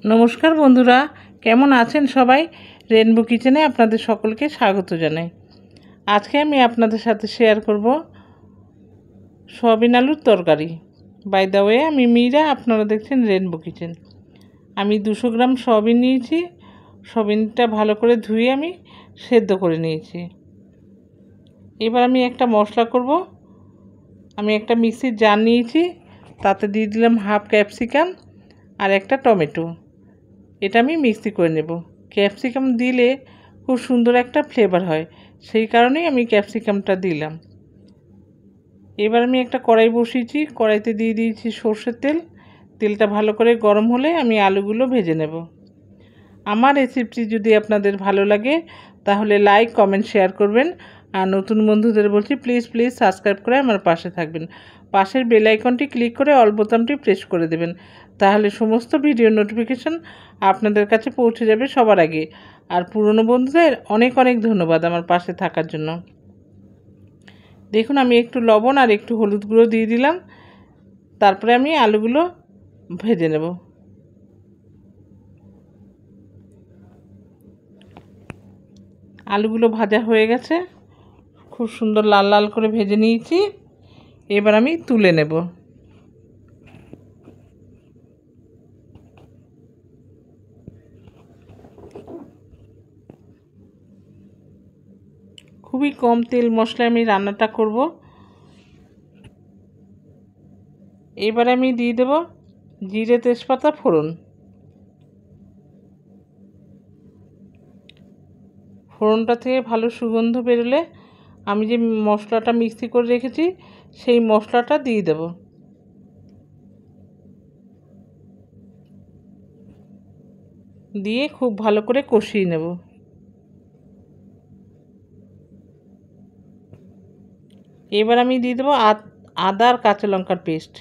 নমস্কার বন্ধুরা, কেমন আছেন সবাই? রেনবো কিচেনে আপনাদের সকলকে স্বাগত জানাই। আজকে আমি আপনাদের সাথে শেয়ার করব সয়াবিন আলুর তরকারি। বাই দ্য ওয়ে, আমি মীরা, আপনারা দেখছেন রেনবো কিচেন। আমি 200 গ্রাম সয়াবিন নিয়েছি। সয়াবিনটা ভালো করে ধুয়ে আমি সেদ্ধ করে নিয়েছি। এবার আমি একটা মশলা করব। আমি একটা মিক্সির জার নিয়েছি, তাতে দিয়ে দিলাম হাফ ক্যাপসিকাম আর একটা টমেটো। এটা আমি মিক্সি করে নেব। ক্যাপসিকাম দিলে খুব সুন্দর একটা ফ্লেভার হয়, সেই কারণেই আমি ক্যাপসিকামটা দিলাম। এবার আমি একটা কড়াই বসিয়েছি, কড়াইতে দিয়ে দিয়েছি সর্ষের তেল। তেলটা ভালো করে গরম হলে আমি আলুগুলো ভেজে নেব। আমার রেসিপিটি যদি আপনাদের ভালো লাগে তাহলে লাইক, কমেন্ট, শেয়ার করবেন। আর নতুন বন্ধুদের বলছি, প্লিজ সাবস্ক্রাইব করে আমার পাশে থাকবেন। পাশের বেল আইকনটি ক্লিক করে অল বোতামটি প্রেস করে দেবেন, তাহলে সমস্ত ভিডিও নোটিফিকেশন আপনাদের কাছে পৌঁছে যাবে সবার আগে। আর পুরনো বন্ধুদের অনেক অনেক ধন্যবাদ আমার পাশে থাকার জন্য। দেখুন, আমি একটু লবণ আর একটু হলুদ গুঁড়ো দিয়ে দিলাম। তারপরে আমি আলুগুলো ভেজে নেব। আলুগুলো ভাজা হয়ে গেছে, খুব সুন্দর লাল লাল করে ভেজে নিয়েছি। এবার আমি তুলে নেব। খুবই কম তেল মশলায় আমি রান্নাটা করব। এবার আমি দিয়ে দেব জিরে, তেজপাতা, ফোড়ন। ফোড়নটা থেকে ভালো সুগন্ধ বেরোলে আমি যে মশলাটা মিক্সি করে রেখেছি সেই মশলাটা দিয়ে দেব। দিয়ে খুব ভালো করে কষিয়ে নেব। এবার আমি দিয়ে দেবো আদা আর কাঁচা লঙ্কার পেস্ট।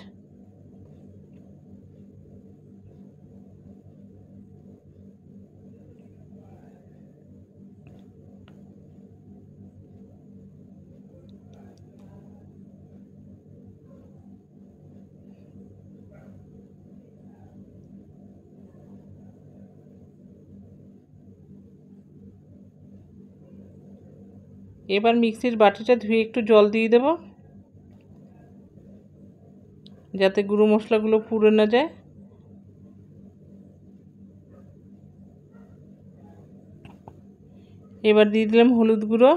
এবার মিক্সির বাটিটা ধুয়ে একটু জল দিয়ে দেব, যাতে গুঁড়ো মশলাগুলো পুড়ে না যায়। এবার দিয়ে দিলাম হলুদ গুঁড়ো,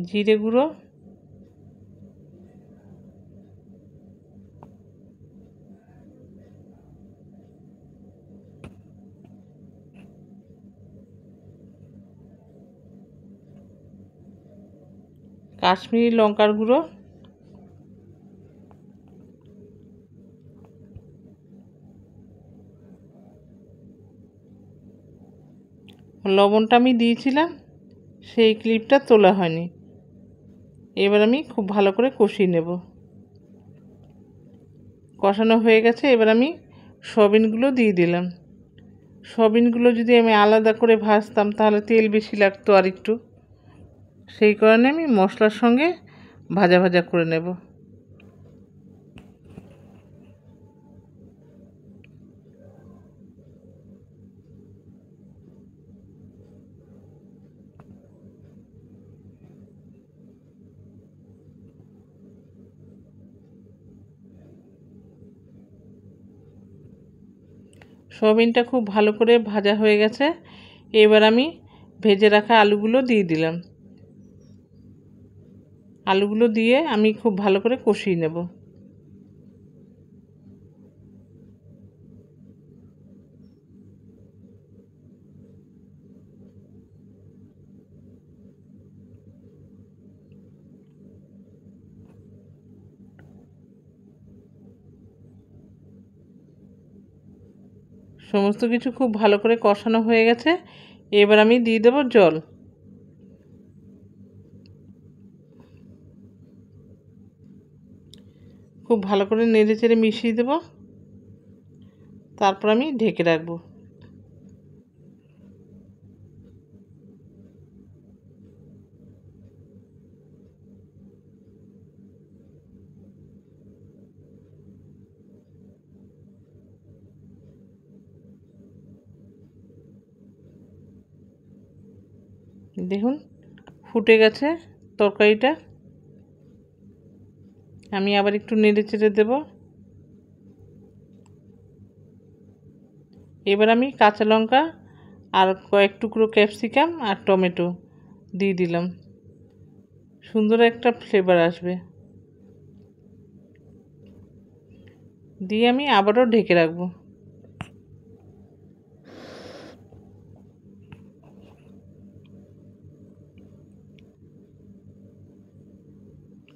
জিরে গুঁড়ো, কাশ্মীরি লঙ্কার গুঁড়ো, লবণটা আমি দিয়েছিলাম, সেই ক্লিপটা তোলা হয়নি। এবার আমি খুব ভালো করে কষিয়ে নেব। কষানো হয়ে গেছে, এবার আমি সয়াবিনগুলো দিয়ে দিলাম। সয়াবিনগুলো যদি আমি আলাদা করে ভাজতাম তাহলে তেল বেশি লাগতো আর একটু, সেই কারণে আমি মশলার সঙ্গে ভাজা ভাজা করে নেব। সয়াবিনটা খুব ভালো করে ভাজা হয়ে গেছে। এবার আমি ভেজে রাখা আলুগুলো দিয়ে দিলাম। আলুগুলো দিয়ে আমি খুব ভালো করে কষিয়ে নেব। সমস্ত কিছু খুব ভালো করে কষানো হয়ে গেছে। এবার আমি দিয়ে দেব জল। খুব ভালো করে নেড়ে চেড়ে মিশিয়ে দেব, তারপর আমি ঢেকে রাখবো। দেখুন ফুটে গেছে তরকারিটা। আমি আবার একটু নেড়ে চেড়ে দেব। এবার আমি কাঁচা লঙ্কা আর কয়েক টুকরো ক্যাপসিকাম আর টমেটো দিয়ে দিলাম, সুন্দর একটা ফ্লেভার আসবে। দিয়ে আমি আবারও ঢেকে রাখবো।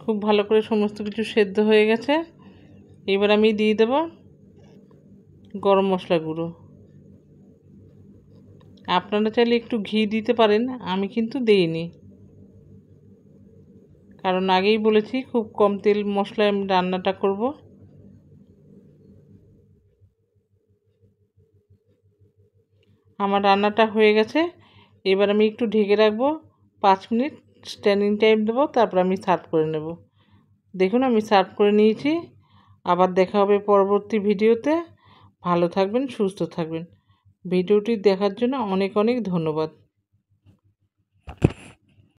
খুব ভালো করে সমস্ত কিছু সেদ্ধ হয়ে গেছে। এবার আমি দিয়ে দেব গরম মশলা গুঁড়ো। আপনারা চাইলে একটু ঘি দিতে পারেন, আমি কিন্তু দেইনি, কারণ আগেই বলেছি খুব কম তেল মশলায় আমি রান্নাটা করব। আমার রান্নাটা হয়ে গেছে। এবার আমি একটু ঢেকে রাখবো 5 মিনিট, স্ট্যান্ডিং টাইম দেবো, তারপর আমি সার্ভ করে নেব। দেখুন আমি সার্ভ করে নিয়েছি। আবার দেখা হবে পরবর্তী ভিডিওতে। ভালো থাকবেন, সুস্থ থাকবেন। ভিডিওটি দেখার জন্য অনেক অনেক ধন্যবাদ।